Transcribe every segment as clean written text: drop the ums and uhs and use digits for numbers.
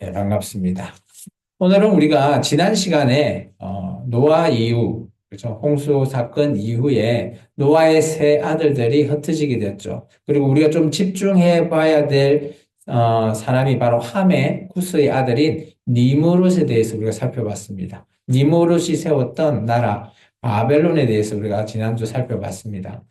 네, 반갑습니다. 오늘은 우리가 지난 시간에 노아 이후, 그렇죠? 홍수 사건 이후에 노아의 세 아들들이 흩어지게 됐죠. 그리고 우리가 좀 집중해 봐야 될 사람이 바로 함의 쿠스의 아들인 니무롯에 대해서 우리가 살펴봤습니다. 니무롯이 세웠던 나라 바벨론에 대해서 우리가 지난주 살펴봤습니다.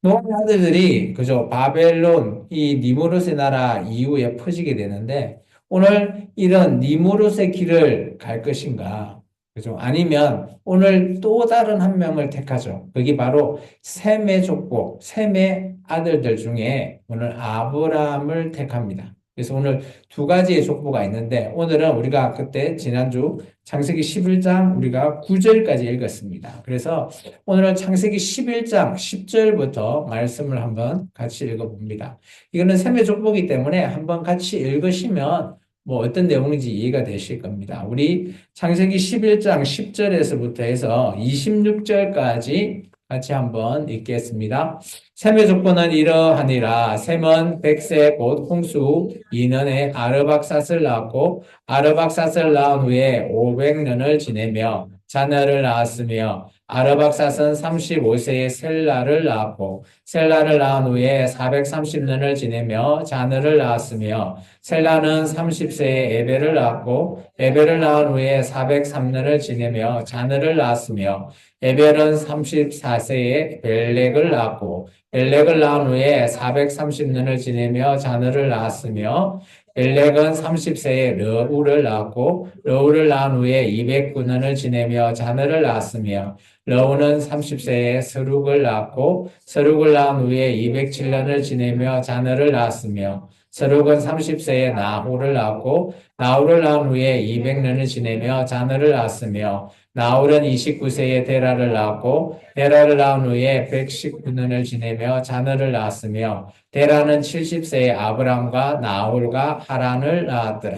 노아의 아들들이 그저 바벨론 이 니무롯의 나라 이후에 퍼지게 되는데 오늘 이런 니무롯의 길을 갈 것인가? 그죠? 아니면 오늘 또 다른 한 명을 택하죠. 그게 바로 셈의 족보, 셈의 아들들 중에 오늘 아브람을 택합니다. 그래서 오늘 두 가지의 족보가 있는데 오늘은 우리가 그때 지난주 창세기 11장 우리가 9절까지 읽었습니다. 그래서 오늘은 창세기 11장 10절부터 말씀을 한번 같이 읽어봅니다. 이거는 셈의 족보이기 때문에 한번 같이 읽으시면 뭐 어떤 내용인지 이해가 되실 겁니다. 우리 창세기 11장 10절에서부터 해서 26절까지 같이 한번 읽겠습니다. 셈의 족보는 이러하니라. 셈은 백세 곧 홍수 2년에 아르박삿을 낳았고 아르박삿을 낳은 후에 500년을 지내며 자녀를 낳았으며 아르박삿은 35세에 셀라를 낳았고 셀라를 낳은 후에 430년을 지내며 자녀를 낳았으며 셀라는 30세에 에벨을 낳았고 에벨을 낳은 후에 403년을 지내며 자녀를 낳았으며 에벨은 34세에 벨렉을 낳았고 벨렉을 낳은 후에 430년을 지내며 자녀를 낳았으며 벨렉은 30세에 러우를 낳았고 러우를 낳은 후에 209년을 지내며 자녀를 낳았으며 러우는 30세에 서룩을 낳았고 서룩을 낳은 후에 207년을 지내며 자녀를 낳았으며 서룩은 30세에 나홀을 낳았고 나홀을 낳은 후에 200년을 지내며 자녀를 낳았으며 나홀은 29세에 데라를 낳았고 데라를 낳은 후에 119년을 지내며 자녀를 낳았으며 데라는 70세에 아브람과 나홀과 하란을 낳았더라.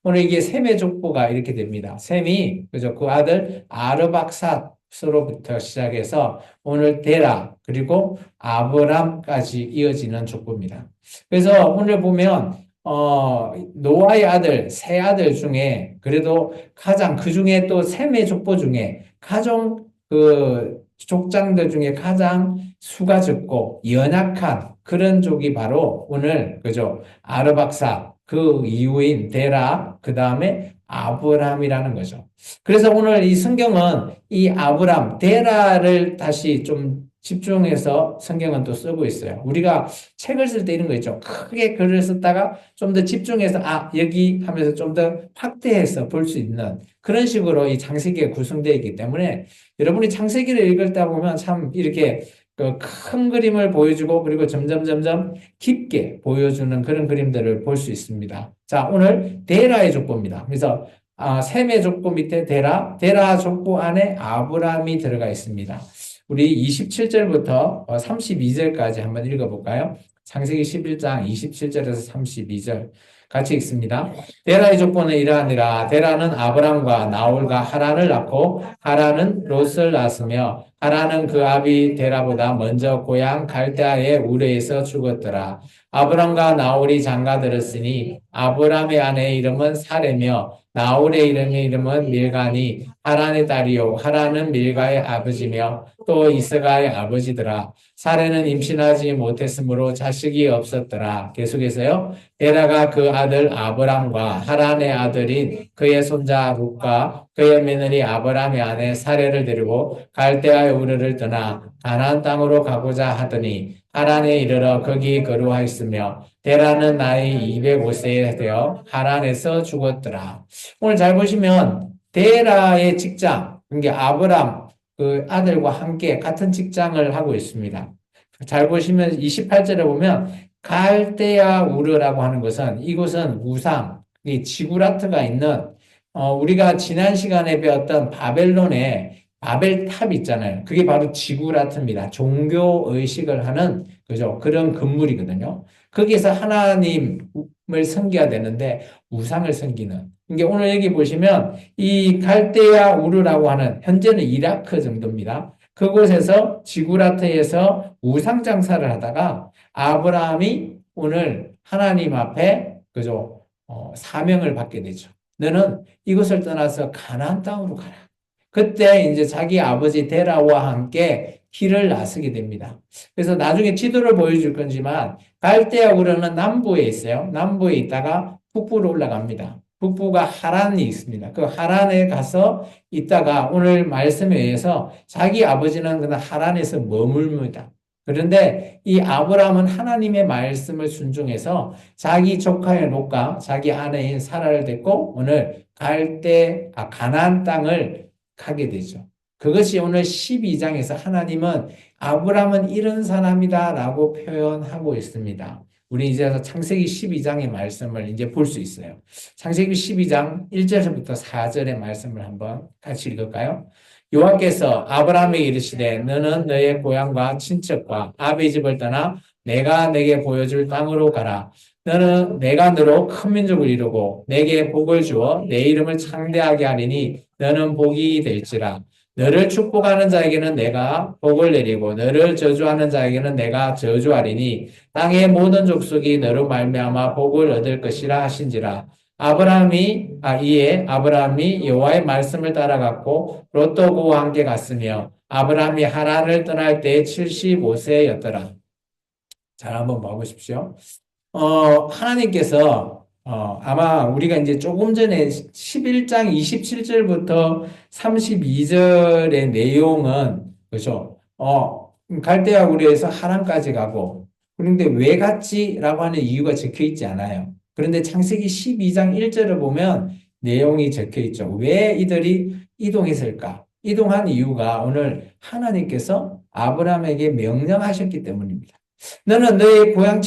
오늘 이게 셈의 족보가 이렇게 됩니다. 셈이 그죠? 그 아들 아르박삿으로부터 시작해서 오늘 데라 그리고 아브람까지 이어지는 족보입니다. 그래서 오늘 보면 노아의 아들 세 아들 중에 그래도 가장 그 중에 또 셈의 족보 중에 가장 그 족장들 중에 가장 수가 적고 연약한 그런 족이 바로 오늘 그죠? 아르박사 그 이후인 데라 그 다음에 아브람이라는 거죠. 그래서 오늘 이 성경은 이 아브람 데라를 다시 좀 집중해서 성경은 또 쓰고 있어요. 우리가 책을 쓸 때 이런 거 있죠. 크게 글을 썼다가 좀 더 집중해서 여기 하면서 좀 더 확대해서 볼 수 있는 그런 식으로 이 창세기가 구성되어 있기 때문에 여러분이 창세기를 읽다 보면 참 이렇게 그 큰 그림을 보여주고 그리고 점점 깊게 보여주는 그런 그림들을 볼 수 있습니다. 자, 오늘 데라의 족보입니다. 그래서 셈의 족보 밑에 데라 족보 안에 아브람이 들어가 있습니다. 우리 27절부터 32절까지 한번 읽어볼까요? 창세기 11장 27절에서 32절 같이 읽습니다. 데라의 족보는 이러하니라. 데라는 아브람과 나홀과 하란을 낳고 하란은 롯을 낳았으며 하란은 그 아비 데라보다 먼저 고향 갈대아의 우르에서 죽었더라. 아브람과 나홀이 장가들었으니 아브람의 아내의 이름은 사레며 나홀의 이름은 밀가니 하란의 딸이요 하란은 밀가의 아버지며 또 이스가의 아버지더라. 사레는 임신하지 못했으므로 자식이 없었더라. 계속해서요. 데라가 그 아들 아브람과 하란의 아들인 그의 손자 룻과 그의 며느리 아브람의 아내 사레를 데리고 갈대아의 우르를 떠나 가나안 땅으로 가고자 하더니 하란에 이르러 거기 거류하였으며 데라는 나이 205세에 되어 하란에서 죽었더라. 오늘 잘 보시면 데라의 직장, 그러니까 아브람 그 아들과 함께 같은 직장을 하고 있습니다. 잘 보시면 28절에 보면 갈대아 우르라고 하는 것은 이곳은 우상, 이 지구라트가 있는 우리가 지난 시간에 배웠던 바벨론의 바벨탑 있잖아요. 그게 바로 지구라트입니다. 종교 의식을 하는 그죠? 그런 건물이거든요. 거기에서 하나님을 섬겨야 되는데 우상을 섬기는. 이게 오늘 여기 보시면 이 갈대아 우르라고 하는 현재는 이라크 정도입니다. 그곳에서 지구라트에서 우상 장사를 하다가 아브라함이 오늘 하나님 앞에 그죠? 사명을 받게 되죠. 너는 이곳을 떠나서 가나안 땅으로 가라. 그때 이제 자기 아버지 데라와 함께 길을 나서게 됩니다. 그래서 나중에 지도를 보여줄 건지만 갈대아 우르는 남부에 있어요. 남부에 있다가 북부로 올라갑니다. 북부가 하란이 있습니다. 그 하란에 가서 있다가 오늘 말씀에 의해서 자기 아버지는 그냥 하란에서 머물니다. 그런데 이 아브라함은 하나님의 말씀을 순종해서 자기 조카의 롯과 자기 아내인 사라를 데리고 오늘 가나안 땅을 가게 되죠. 그것이 오늘 12장에서 하나님은 아브라함은 이런 사람이다라고 표현하고 있습니다. 우리 이제 창세기 12장의 말씀을 이제 볼 수 있어요. 창세기 12장 1절부터 4절의 말씀을 한번 같이 읽을까요? 여호와께서 아브라함에게 이르시되 너는 너의 고향과 친척과 아비 집을 떠나 내가 내게 보여줄 땅으로 가라. 너는 내가 너로 큰 민족을 이루고 내게 복을 주어 내 이름을 창대하게 하리니 너는 복이 될지라. 너를 축복하는 자에게는 내가 복을 내리고 너를 저주하는 자에게는 내가 저주하리니 땅의 모든 족속이 너로 말미암아 복을 얻을 것이라 하신지라. 이에 아브라함이 여호와의 말씀을 따라갔고 롯도 그와 함께 갔으며 아브라함이 하란을 떠날 때 75세였더라. 잘 한번 봐보십시오. 하나님께서 아마 우리가 이제 조금 전에 11장 27절부터 32절의 내용은 그죠? 갈대아 우르에서 하란까지 가고 그런데 왜 갔지라고 하는 이유가 적혀 있지 않아요. 그런데 창세기 12장 1절을 보면 내용이 적혀 있죠. 왜 이들이 이동했을까? 이동한 이유가 오늘 하나님께서 아브라함에게 명령하셨기 때문입니다. 너는 너의 고향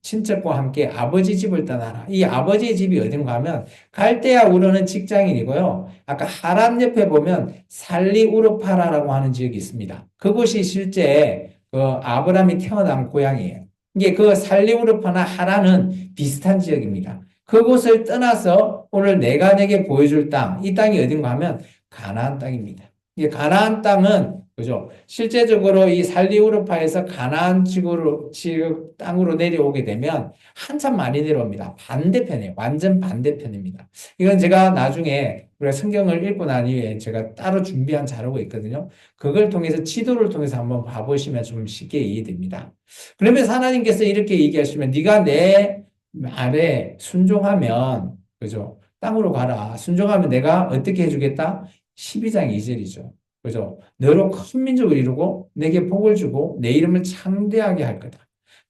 친척과 함께 아버지 집을 떠나라. 이 아버지의 집이 어딘가 하면 갈대아 우르는 직장인이고요. 아까 하란 옆에 보면 살리 우르파라라고 하는 지역이 있습니다. 그곳이 실제 그 아브라함이 태어난 고향이에요. 이게 그 살리 우르파나 하란은 비슷한 지역입니다. 그곳을 떠나서 오늘 내가 내게 보여줄 땅, 이 땅이 어딘가 하면 가나안 땅입니다. 이 가나안 땅은 그죠? 실제적으로 이 살리우르파에서 가나안 지역 땅으로 내려오게 되면 한참 많이 내려옵니다. 반대편이에요. 완전 반대편입니다. 이건 제가 나중에 우리가 성경을 읽고 난 이후에 제가 따로 준비한 자료가 있거든요. 그걸 통해서 지도를 통해서 한번 봐보시면 좀 쉽게 이해됩니다. 그러면서 하나님께서 이렇게 얘기하시면 네가 내 말에 순종하면 그죠? 땅으로 가라. 순종하면 내가 어떻게 해주겠다? 12장 2절이죠. 그죠? 너로 큰 민족을 이루고 내게 복을 주고 내 이름을 창대하게 할 거다.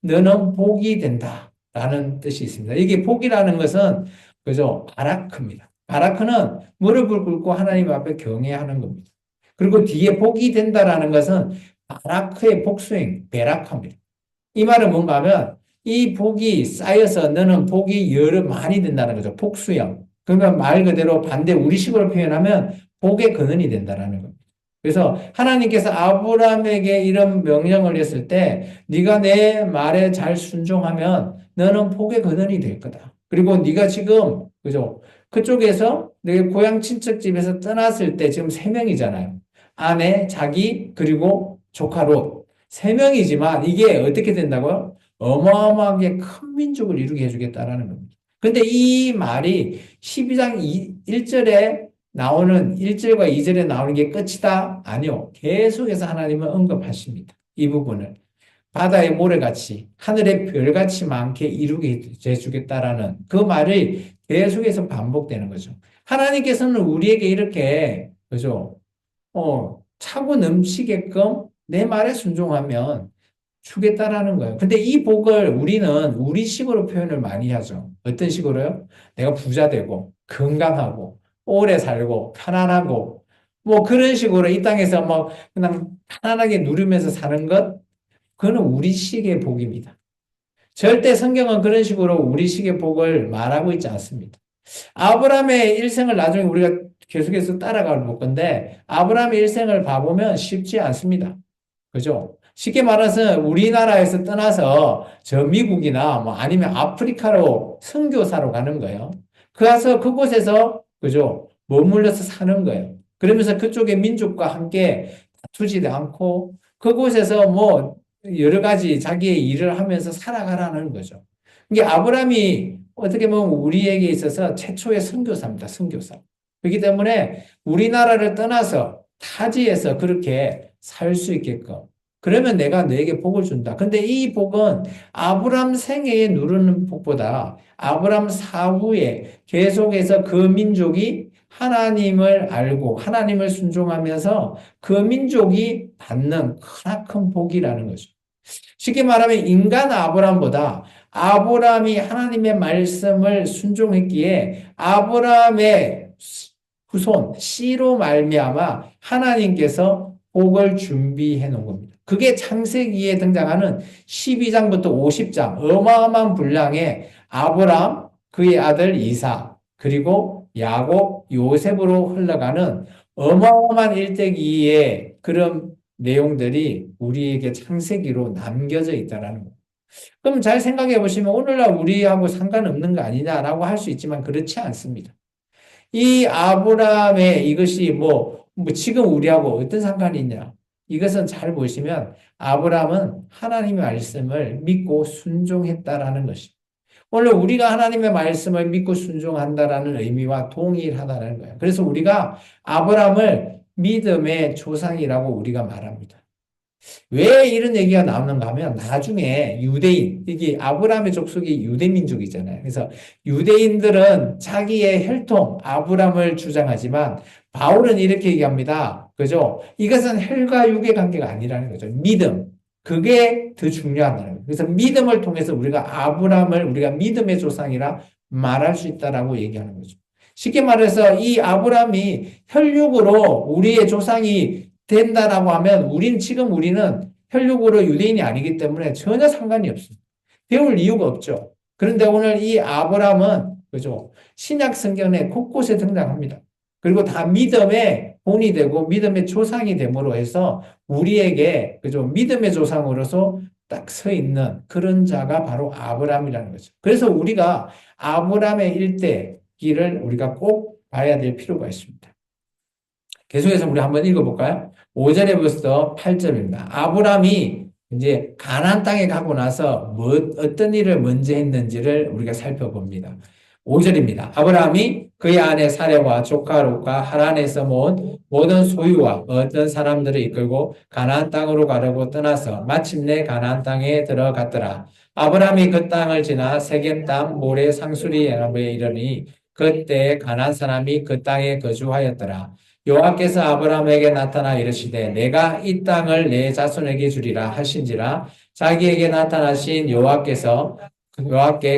너는 복이 된다. 라는 뜻이 있습니다. 이게 복이라는 것은 그죠? 바라크입니다. 바라크는 무릎을 꿇고 하나님 앞에 경외하는 겁니다. 그리고 뒤에 복이 된다라는 것은 바라크의 복수행, 베라크입니다. 이 말은 뭔가 하면 이 복이 쌓여서 너는 복이 많이 된다는 거죠. 복수형. 그러면 말 그대로 반대 우리식으로 표현하면 복의 근원이 된다는 겁니다. 그래서 하나님께서 아브라함에게 이런 명령을 했을 때 네가 내 말에 잘 순종하면 너는 복의 근원이 될 거다. 그리고 네가 지금 그죠? 그쪽에서 내 고향 친척 집에서 떠났을 때 지금 3명이잖아요. 아내, 자기, 그리고 조카 롯. 3명이지만 이게 어떻게 된다고요? 어마어마하게 큰 민족을 이루게 해주겠다라는 겁니다. 근데 이 말이 12장 1절에 나오는 1절과 2절에 나오는 게 끝이다? 아니요. 계속해서 하나님은 언급하십니다. 이 부분을. 바다의 모래같이 하늘의 별같이 많게 이루게 해주겠다라는 그 말이 계속해서 반복되는 거죠. 하나님께서는 우리에게 이렇게 그죠? 차고 넘치게끔 내 말에 순종하면 주겠다라는 거예요. 근데 이 복을 우리는 우리식으로 표현을 많이 하죠. 어떤 식으로요? 내가 부자 되고 건강하고 오래 살고 편안하고 뭐 그런 식으로 이 땅에서 뭐 그냥 편안하게 누리면서 사는 것 그거는 우리식의 복입니다. 절대 성경은 그런 식으로 우리식의 복을 말하고 있지 않습니다. 아브라함의 일생을 나중에 우리가 계속해서 따라갈 건데 아브라함의 일생을 봐보면 쉽지 않습니다. 그죠? 쉽게 말해서 우리나라에서 떠나서 저 미국이나 뭐 아니면 아프리카로 선교사로 가는 거예요. 가서 그곳에서 그죠? 머물러서 사는 거예요. 그러면서 그쪽의 민족과 함께 다투지도 않고 그곳에서 뭐 여러 가지 자기의 일을 하면서 살아가라는 거죠. 이게 아브라함이 어떻게 보면 우리에게 있어서 최초의 선교사입니다. 선교사. 그렇기 때문에 우리나라를 떠나서 타지에서 그렇게 살 수 있게끔. 그러면 내가 너에게 복을 준다. 근데 이 복은 아브람 생애에 누르는 복보다 아브람 사후에 계속해서 그 민족이 하나님을 알고 하나님을 순종하면서 그 민족이 받는 크나큰 복이라는 거죠. 쉽게 말하면 인간 아브람보다 아브람이 하나님의 말씀을 순종했기에 아브람의 후손 씨로 말미암아 하나님께서 복을 준비해 놓은 겁니다. 그게 창세기에 등장하는 12장부터 50장 어마어마한 분량의 아브람, 그의 아들 이삭, 그리고 야곱, 요셉으로 흘러가는 어마어마한 일대기의 그런 내용들이 우리에게 창세기로 남겨져 있다는 거예요. 그럼 잘 생각해 보시면 오늘날 우리하고 상관없는 거 아니냐라고 할 수 있지만 그렇지 않습니다. 이 아브라함의 이것이 뭐 지금 우리하고 어떤 상관이 있냐? 이것은 잘 보시면 아브라함은 하나님의 말씀을 믿고 순종했다라는 것입니다. 오늘 우리가 하나님의 말씀을 믿고 순종한다라는 의미와 동일하다는 거예요. 그래서 우리가 아브라함을 믿음의 조상이라고 우리가 말합니다. 왜 이런 얘기가 나오는가 하면 나중에 유대인, 이게 아브라함의 족속이 유대 민족이잖아요. 그래서 유대인들은 자기의 혈통, 아브라함을 주장하지만 바울은 이렇게 얘기합니다. 그죠? 이것은 혈과 육의 관계가 아니라는 거죠. 믿음. 그게 더 중요하다는 거예요. 그래서 믿음을 통해서 우리가 아브라함을 우리가 믿음의 조상이라 말할 수 있다라고 얘기하는 거죠. 쉽게 말해서 이 아브라함이 혈육으로 우리의 조상이 된다라고 하면 지금 우리는 혈육으로 유대인이 아니기 때문에 전혀 상관이 없습니다. 배울 이유가 없죠. 그런데 오늘 이 아브라함은 그죠? 신약 성경에 곳곳에 등장합니다. 그리고 다 믿음의 본이 되고 믿음의 조상이 됨으로 해서 우리에게 그죠? 믿음의 조상으로서 딱 서 있는 그런 자가 바로 아브라함이라는 거죠. 그래서 우리가 아브라함의 일대기를 우리가 꼭 봐야 될 필요가 있습니다. 계속해서 우리 한번 읽어볼까요? 5절에부터 8절입니다. 아브람이 이제 가나안 땅에 가고 나서 어떤 일을 먼저 했는지를 우리가 살펴봅니다. 5절입니다. 아브라함이 그의 아내 사레와 조카 롯과 하란에서 모은 모든 소유와 어떤 사람들을 이끌고 가나안 땅으로 가려고 떠나서 마침내 가나안 땅에 들어갔더라. 아브라함이 그 땅을 지나 세겜 땅 모래 상수리 연합에 이르니 그때 가나안 사람이 그 땅에 거주하였더라. 여호와께서 아브라함에게 나타나 이르시되 내가 이 땅을 내 자손에게 주리라 하신지라. 자기에게 나타나신 여호와께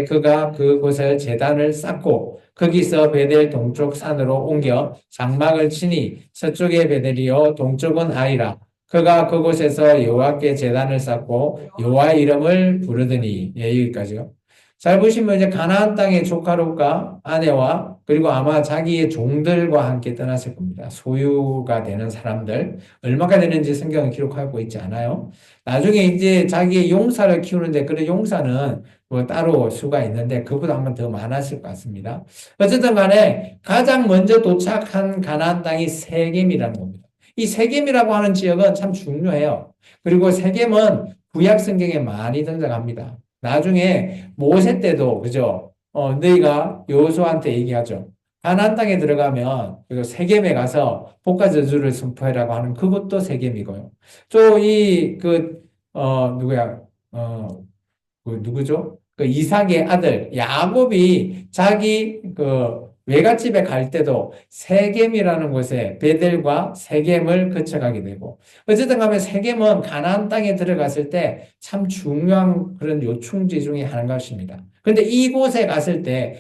그가 그곳을 제단을 쌓고 거기서 베델 동쪽 산으로 옮겨 장막을 치니 서쪽에 베델이요 동쪽은 아이라. 그가 그곳에서 여호와께 제단을 쌓고 여호와의 이름을 부르더니. 여기까지요. 잘 보시면 이제 가나안 땅의 조카 롯과 아내와 그리고 아마 자기의 종들과 함께 떠났을 겁니다. 소유가 되는 사람들. 얼마가 되는지 성경은 기록하고 있지 않아요. 나중에 이제 자기의 용사를 키우는데 그런 용사는 뭐 따로 수가 있는데 그보다 한번 더 많았을 것 같습니다. 어쨌든 간에 가장 먼저 도착한 가나안 땅이 세겜이라는 겁니다. 이 세겜이라고 하는 지역은 참 중요해요. 그리고 세겜은 구약 성경에 많이 등장합니다. 나중에 모세 때도 그죠? 너희가 여호수아한테 얘기하죠. 가나안 땅에 들어가면 그리고 세겜에 가서 복과 저주를 선포해라고 하는 그것도 세겜이고요. 또 누구야? 누구죠? 그 이삭의 아들 야곱이 자기 그 외갓집에 갈 때도 세겜이라는 곳에 베델과 세겜을 거쳐가게 되고 어쨌든 간에 세겜은 가나안 땅에 들어갔을 때 참 중요한 그런 요충지 중에 한 것입니다. 그런데 이곳에 갔을 때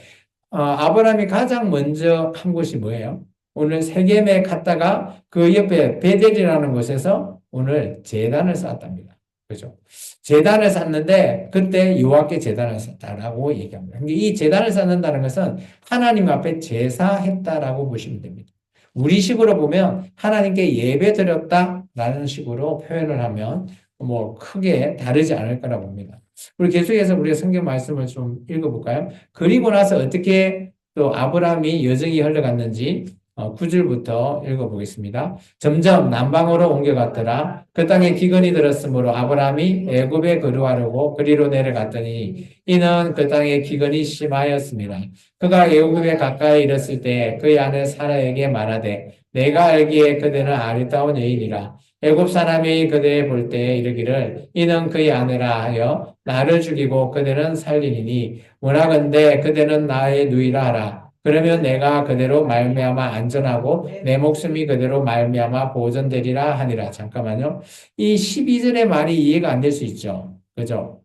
아브라함이 가장 먼저 한 곳이 뭐예요? 오늘 세겜에 갔다가 그 옆에 베델이라는 곳에서 오늘 제단을 쌓았답니다. 그죠? 제단을 쌓는데 그때 여호와께 제단을 쌓았다라고 얘기합니다. 이 제단을 쌓는다는 것은 하나님 앞에 제사했다라고 보시면 됩니다. 우리식으로 보면 하나님께 예배 드렸다라는 식으로 표현을 하면 뭐 크게 다르지 않을 거라 봅니다. 우리 계속해서 우리가 성경 말씀을 좀 읽어볼까요? 그리고 나서 어떻게 또 아브라함이 여정이 흘러갔는지 9절부터 읽어보겠습니다. 점점 남방으로 옮겨갔더라. 그 땅에 기근이 들었으므로 아브라함이 애굽에 거류하려고 그리로 내려갔더니 이는 그 땅에 기근이 심하였습니다. 그가 애굽에 가까이 이르렀을 때 그의 아내 사라에게 말하되 내가 알기에 그대는 아리따운 여인이라. 애굽 사람이 그대 볼 때에 이르기를 이는 그의 아내라 하여 나를 죽이고 그대는 살리니 원하건대 그대는 나의 누이라 하라. 그러면 내가 그대로 말미암아 안전하고 내 목숨이 그대로 말미암아 보존되리라 하니라. 잠깐만요. 이 12절의 말이 이해가 안 될 수 있죠. 그죠?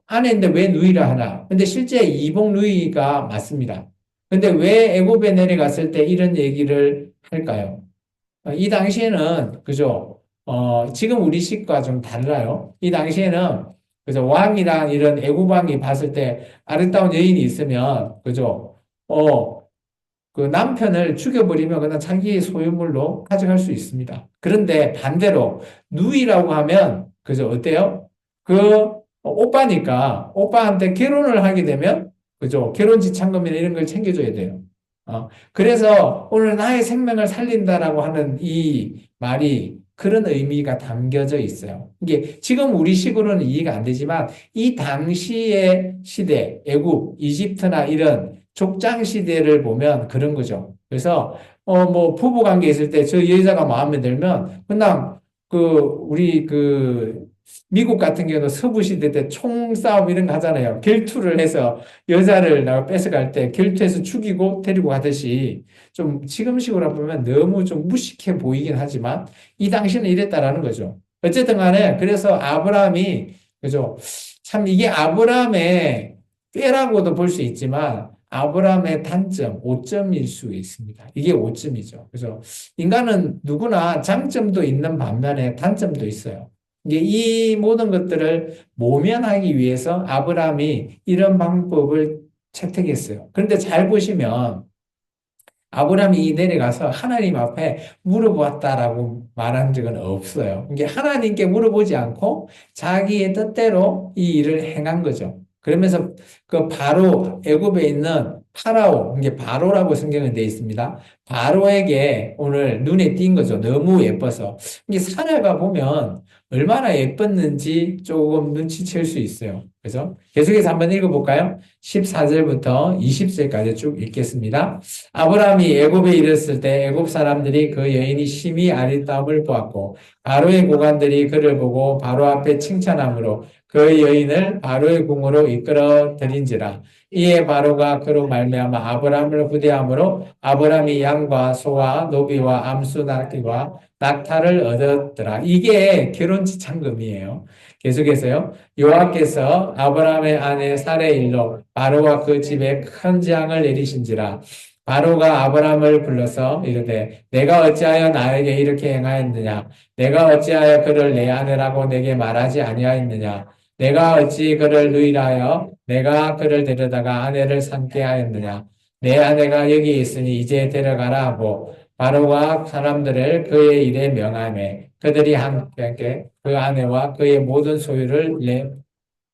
아내인데 왜 누이라 하나? 근데 실제 이복 누이가 맞습니다. 근데 왜 애굽에 내려갔을 때 이런 얘기를 할까요? 이 당시에는 그죠? 지금 우리 식과 좀 달라요. 이 당시에는 그죠? 왕이랑 이런 애국 왕이 봤을 때 아름다운 여인이 있으면 그죠? 그 남편을 죽여버리면 그냥 자기 소유물로 가져갈 수 있습니다. 그런데 반대로 누이라고 하면 그죠? 어때요? 그 오빠니까 오빠한테 결혼을 하게 되면 그죠? 결혼 지참금이나 이런 걸 챙겨줘야 돼요. 그래서 오늘 나의 생명을 살린다라고 하는 이 말이 그런 의미가 담겨져 있어요. 이게 지금 우리 식으로는 이해가 안 되지만 이 당시의 시대, 애굽, 이집트나 이런 족장 시대를 보면 그런 거죠. 그래서 뭐 부부 관계 있을 때 저 여자가 마음에 들면 그냥 우리 미국 같은 경우는 서부 시대 때 총싸움 이런 거 하잖아요. 결투를 해서 여자를 나가 뺏어갈 때 결투해서 죽이고 데리고 가듯이 좀 지금식으로 보면 너무 좀 무식해 보이긴 하지만 이 당시는 이랬다라는 거죠. 어쨌든 간에 그래서 아브라함이 그죠? 참 이게 아브라함의 꾀라고도 볼 수 있지만 아브라함의 단점, 오점일 수 있습니다. 이게 오점이죠. 그래서 인간은 누구나 장점도 있는 반면에 단점도 있어요. 이게 이 모든 것들을 모면하기 위해서 아브라함이 이런 방법을 채택했어요. 그런데 잘 보시면 아브라함이 내려가서 하나님 앞에 물어보았다라고 말한 적은 없어요. 이게 하나님께 물어보지 않고 자기의 뜻대로 이 일을 행한 거죠. 그러면서 그 바로 애굽에 있는 파라오, 이게 바로라고 성경에 되어 있습니다. 바로에게 오늘 눈에 띈 거죠. 너무 예뻐서. 이게 사례가 보면 얼마나 예뻤는지 조금 눈치챌 수 있어요. 그래서 계속해서 한번 읽어볼까요? 14절부터 20절까지 쭉 읽겠습니다. 아브라함이 애굽에 이르렀을 때 애굽 사람들이 그 여인이 심히 아리따움을 보았고 바로의 고관들이 그를 보고 바로 앞에 칭찬함으로 그 여인을 바로의 궁으로 이끌어 들인지라. 이에 바로가 그로 말미암아 아브라함을 후대함으로 아브라함이 양과 소와 노비와 암수 나귀와 낙타를 얻었더라. 이게 결혼 지참금이에요. 계속해서요. 여호와께서 아브라함의 아내 사레의 일로 바로와 그 집에 큰 재앙을 내리신지라. 바로가 아브라함을 불러서 이르되 내가 어찌하여 나에게 이렇게 행하였느냐? 내가 어찌하여 그를 내 아내라고 내게 말하지 아니하였느냐? 내가 어찌 그를 누이라 하여 내가 그를 데려다가 아내를 삼게 하였느냐? 내 아내가 여기 있으니 이제 데려가라 하고 바로가 사람들을 그의 일에 명하매 그들이 함께 그 아내와 그의 모든 소유를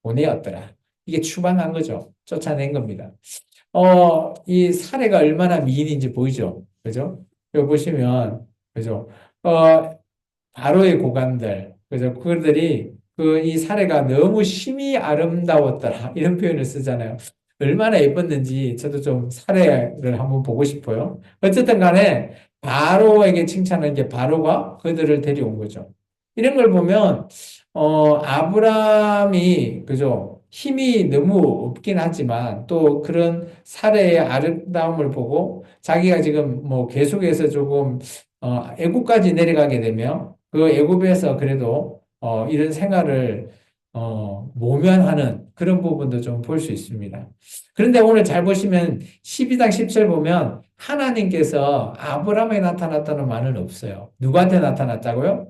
보내었더라. 이게 추방한 거죠. 쫓아낸 겁니다. 이 사례가 얼마나 미인인지 보이죠? 그죠? 여기 보시면, 그죠? 바로의 고관들, 그죠? 그들이 이 사례가 너무 심히 아름다웠더라. 이런 표현을 쓰잖아요. 얼마나 예뻤는지 저도 좀 사례를 한번 보고 싶어요. 어쨌든 간에 바로에게 칭찬한 게 바로가 그들을 데려온 거죠. 이런 걸 보면, 아브라함이, 그죠? 힘이 너무 없긴 하지만 또 그런 사례의 아름다움을 보고 자기가 지금 뭐 계속해서 조금, 애국까지 내려가게 되면 그 애국에서 그래도, 이런 생활을, 모면하는 그런 부분도 좀 볼 수 있습니다. 그런데 오늘 잘 보시면 12장 10절 보면 하나님께서 아브라함에 나타났다는 말은 없어요. 누구한테 나타났다고요?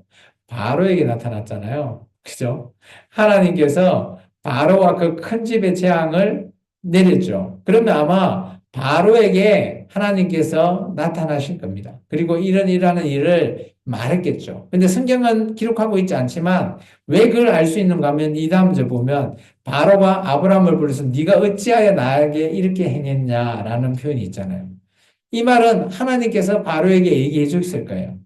바로에게 나타났잖아요. 그죠? 하나님께서 바로와 그 큰 집의 재앙을 내렸죠. 그러면 아마 바로에게 하나님께서 나타나실 겁니다. 그리고 이러한 일을 말했겠죠. 근데 성경은 기록하고 있지 않지만 왜 그걸 알 수 있는가 하면 이 다음 절 보면 바로가 아브라함을 불러서 네가 어찌하여 나에게 이렇게 행했냐라는 표현이 있잖아요. 이 말은 하나님께서 바로에게 얘기해 줬을 거예요.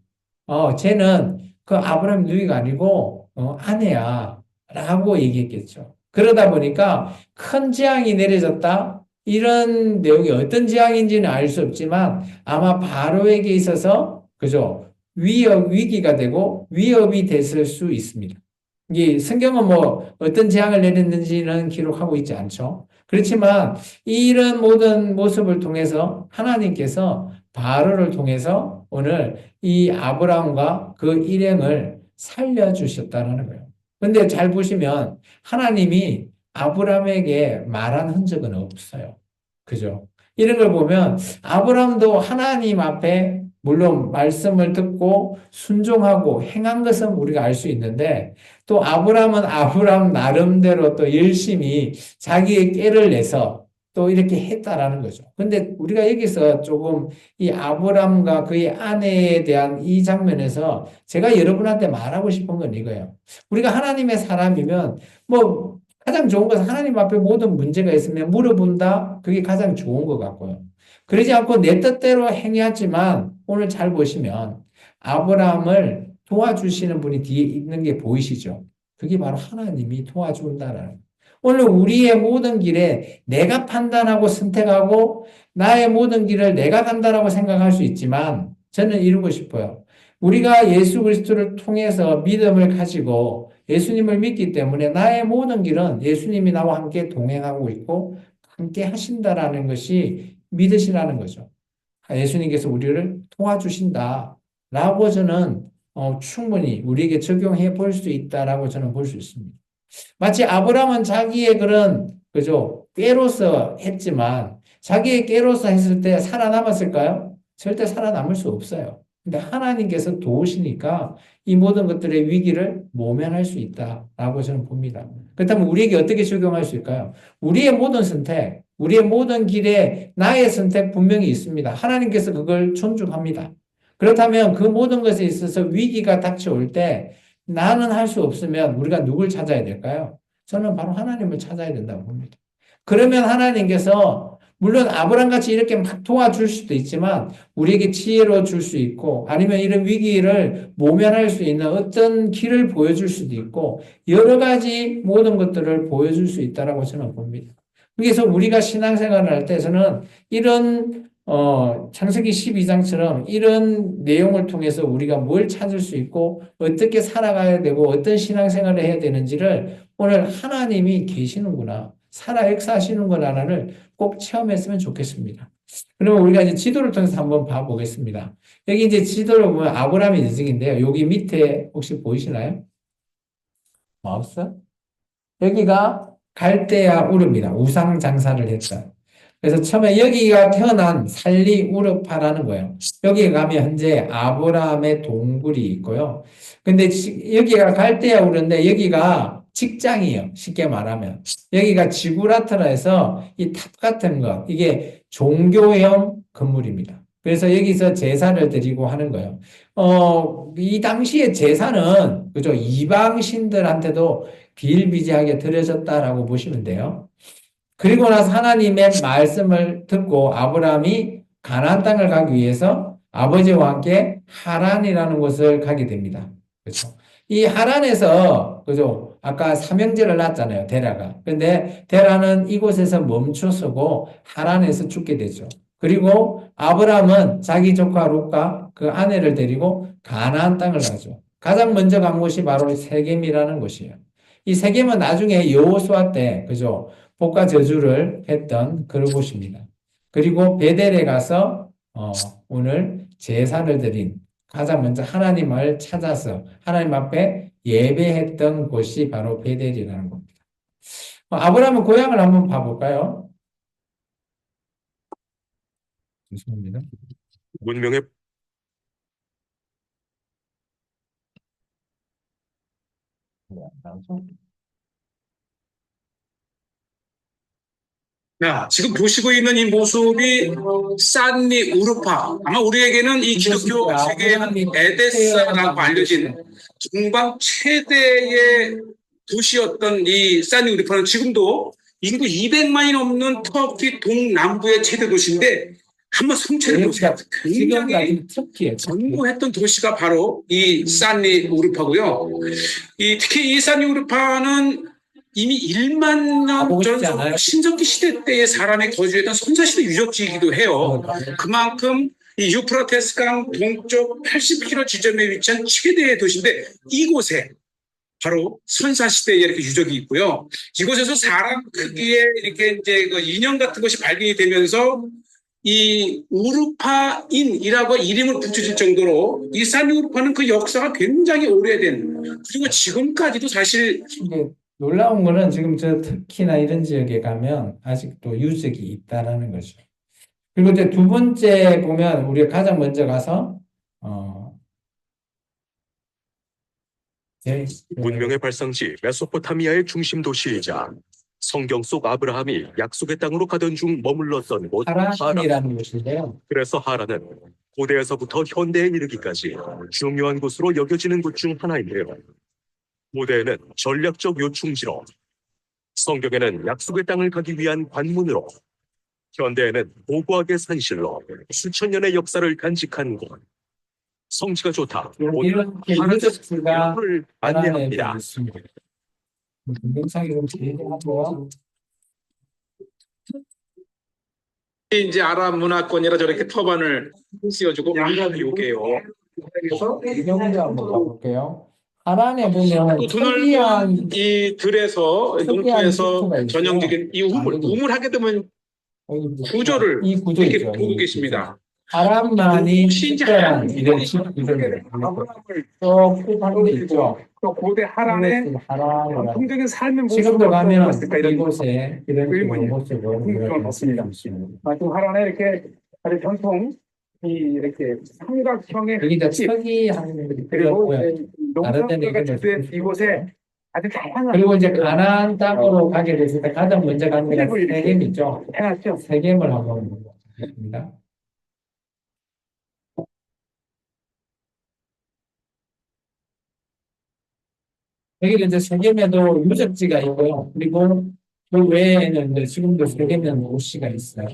쟤는 그 아브라함 누이가 아니고, 아내야. 라고 얘기했겠죠. 그러다 보니까 큰 재앙이 내려졌다. 이런 내용이 어떤 재앙인지는 알 수 없지만 아마 바로에게 있어서, 그죠? 위기가 되고 위협이 됐을 수 있습니다. 이 성경은 뭐 어떤 재앙을 내렸는지는 기록하고 있지 않죠. 그렇지만 이런 모든 모습을 통해서 하나님께서 바로를 통해서 오늘 이 아브라함과 그 일행을 살려주셨다는 거예요. 근데 잘 보시면 하나님이 아브라함에게 말한 흔적은 없어요. 그죠? 이런 걸 보면 아브라함도 하나님 앞에 물론 말씀을 듣고 순종하고 행한 것은 우리가 알 수 있는데 또 아브라함은 아브라함 나름대로 또 열심히 자기의 꾀를 내서 또 이렇게 했다라는 거죠. 근데 우리가 여기서 조금 이 아브라함과 그의 아내에 대한 이 장면에서 제가 여러분한테 말하고 싶은 건 이거예요. 우리가 하나님의 사람이면 뭐 가장 좋은 것은 하나님 앞에 모든 문제가 있으면 물어본다. 그게 가장 좋은 것 같고요. 그러지 않고 내 뜻대로 행하지만 오늘 잘 보시면 아브라함을 도와주시는 분이 뒤에 있는 게 보이시죠? 그게 바로 하나님이 도와준다라는. 오늘 우리의 모든 길에 내가 판단하고 선택하고 나의 모든 길을 내가 간다라고 생각할 수 있지만 저는 이루고 싶어요. 우리가 예수 그리스도를 통해서 믿음을 가지고 예수님을 믿기 때문에 나의 모든 길은 예수님이 나와 함께 동행하고 있고 함께 하신다라는 것이 믿으시라는 거죠. 예수님께서 우리를 도와주신다라고 저는 충분히 우리에게 적용해 볼 수 있다라고 저는 볼 수 있습니다. 마치 아브라함은 자기의 그런 그죠 꾀로서 했지만 자기의 꾀로서 했을 때 살아남았을까요? 절대 살아남을 수 없어요. 근데 하나님께서 도우시니까 이 모든 것들의 위기를 모면할 수 있다라고 저는 봅니다. 그렇다면 우리에게 어떻게 적용할 수 있을까요? 우리의 모든 선택, 우리의 모든 길에 나의 선택 분명히 있습니다. 하나님께서 그걸 존중합니다. 그렇다면 그 모든 것에 있어서 위기가 닥쳐올 때 나는 할 수 없으면 우리가 누굴 찾아야 될까요? 저는 바로 하나님을 찾아야 된다고 봅니다. 그러면 하나님께서 물론 아브라함 같이 이렇게 막 도와줄 수도 있지만 우리에게 지혜로 줄 수 있고 아니면 이런 위기를 모면할 수 있는 어떤 길을 보여줄 수도 있고 여러 가지 모든 것들을 보여줄 수 있다라고 저는 봅니다. 그래서 우리가 신앙생활을 할 때 저는 이런 창세기 12장처럼 이런 내용을 통해서 우리가 뭘 찾을 수 있고 어떻게 살아가야 되고 어떤 신앙생활을 해야 되는지를 오늘 하나님이 계시는구나. 살아 역사하시는구나를 꼭 체험했으면 좋겠습니다. 그러면 우리가 이제 지도를 통해서 한번 봐보겠습니다. 여기 이제 지도를 보면 아브라함의 여정인데요. 여기 밑에 혹시 보이시나요? 마우스? 여기가 갈대아 우르입니다. 우상 장사를 했다. 그래서 처음에 여기가 태어난 살리 우르파라는 거예요. 여기 가면 현재 아브라함의 동굴이 있고요. 근데 여기가 갈대아 우르인데 여기가 직장이에요. 쉽게 말하면. 여기가 지구라트라 해서 이 탑 같은 거, 이게 종교형 건물입니다. 그래서 여기서 제사를 드리고 하는 거예요. 이 당시에 제사는, 그죠? 이방신들한테도 비일비재하게 드려졌다라고 보시면 돼요. 그리고 나서 하나님의 말씀을 듣고 아브라함이 가나안 땅을 가기 위해서 아버지와 함께 하란이라는 곳을 가게 됩니다. 그렇죠? 이 하란에서 그죠? 아까 삼형제를 낳았잖아요. 데라가. 근데 데라는 이곳에서 멈춰서고 하란에서 죽게 되죠. 그리고 아브라함은 자기 조카 롯과 그 아내를 데리고 가나안 땅을 가죠. 가장 먼저 간 곳이 바로 세겜이라는 곳이에요. 이 세겜은 나중에 여호수아 때 그죠? 복과 저주를 했던 그런 곳입니다. 그리고 베델에 가서 오늘 제사를 드린 가장 먼저 하나님을 찾아서 하나님 앞에 예배했던 곳이 바로 베델이라는 겁니다. 아브라함의 고향을 한번 봐볼까요? 죄송합니다. 문명의 지금 보시고 있는 이 모습이 산리 우르파. 아마 우리에게는 이 기독교 세계에는 에데사라고 알려진 중방 최대의 도시였던 이 산리 우르파는 지금도 인구 200만이 넘는 터키 동남부의 최대 도시인데 한번 성취를 보세요. 굉장히 지금까지 터키에 전무했던 도시가 바로 이 산리 우르파고요. 특히 이 산리 우르파는 이미 1만 년 전 신석기 시대 때의 사람이 거주했던 선사시대 유적지이기도 해요. 그만큼 이 유프라테스 강 동쪽 80km 지점에 위치한 최대의 도시인데 이곳에 바로 선사시대에 이렇게 유적이 있고요. 이곳에서 사람 크기의 이렇게 이제 그 인형 같은 것이 발견이 되면서 이 우르파인이라고 이름을 붙여질 정도로 이 산리 우르파는 그 역사가 굉장히 오래된, 그리고 지금까지도 사실 이게 놀라운 거는 지금 저 터키나 이런 지역에 가면 아직도 유적이 있다라는 거죠. 그리고 이제 두 번째 보면 우리가 가장 먼저 가서 네, 문명의 발상지 메소포타미아의 중심 도시이자 성경 속 아브라함이 약속의 땅으로 가던 중 머물렀던 곳 하란. 하란이라는 곳인데요. 그래서 하란은 고대에서부터 현대에 이르기까지 중요한 곳으로 여겨지는 곳 중 하나인데요. 고대에는 전략적 요충지로, 성경에는 약속의 땅을 가기 위한 관문으로, 현대에는 고고하게 산실로 수천 년의 역사를 간직한 곳. 성지가 좋다. 오늘 하란 유적지가 을 하란에 안내합니다. 있습니다. 동영상이 좀 길고요. 이제 아랍 문화권이라 저렇게 터반을 씌워주고 요게요. 이 경우도 한번 가볼게요. 하란에 보면 또 드넓은 이 들에서 농토에서 전형적인 이 우물하게 되면 구조를 이 구조 이렇게 있죠. 보고 계십니다. 하란만이 신지 특별한 이런 구조입니다. 쭉 하는 데 있죠. 또 고대 하란의 하란이라고. 평적인 삶의 지금도 모습을 가면 어떻습니까? 이런 이곳에 이런 의문이 모습을 궁금한 것입니다. 또 하란에 이렇게 아주 전통 이렇게 삼각형의 여기 이제 집, 서기하는 그리고 다른 데는 농사가 이런 주된 이곳에 아주 다양한 그리고 이제 가나안 땅으로 가게 됐을 때 가장 먼저 가는 데가 팁을 이렇게 세겜이죠. 해놨죠. 세겜을 한번 보겠습니다. 여기 이제 세겜에도 유적지가 있고요. 그리고 그 외에는 이제 지금도 세겜에는 도시가 있어요.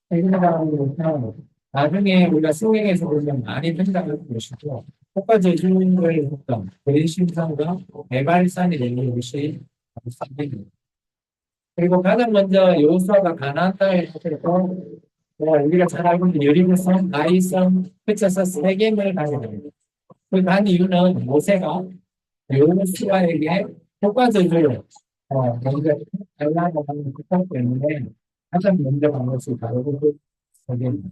세겜이라는 것은 나중에 우리가 성경에서 보면 많이 등장하는 곳이고 효과저주를 했던 그리심산과 에발산이 되는 곳이 바로 세겜입니다. 그리고 가장 먼저 여호수아가 가나안 땅에 가서서 우리가 잘 알고 있는 여리고성, 아이성, 그쳐서 세겜을 가게 됩니다. 그 간 이유는 모세가 여호수아에게 효과적으로 먼저 달라고 하는 부탁 때문에 가장 먼저 간 것이 바로 그 세겜입니다.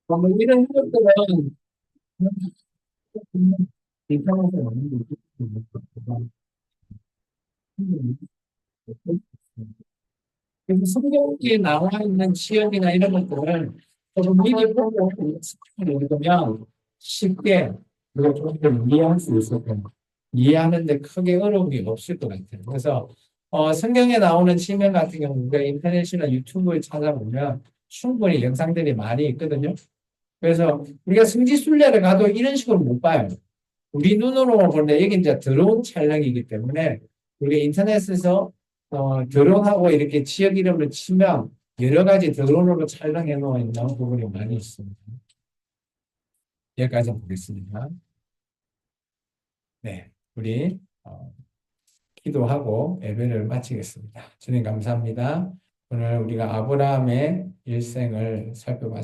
뭐 이런 것들은 이상해서 많은 그래서 성경에 나와 있는 지역이나 이런 것들을 조금 미리 보고 스크린을 읽으면 쉽게 그리고 조금 더 이해할 수 있을 겁니다. 이해하는데 크게 어려움이 없을 것 같아요. 그래서 성경에 나오는 지명 같은 경우는 인터넷이나 유튜브에 찾아보면 충분히 영상들이 많이 있거든요. 그래서 우리가 성지순례를 가도 이런 식으로 못 봐요. 우리 눈으로 보는데 여기 이제 드론 촬영이기 때문에 우리가 인터넷에서 드론하고 이렇게 지역 이름을 치면 여러 가지 드론으로 촬영해 놓은 부분이 많이 있습니다. 여기까지 보겠습니다. 네, 우리 기도하고 예배를 마치겠습니다. 주님 감사합니다. 오늘 우리가 아브라함의 일생을 살펴봤습니다.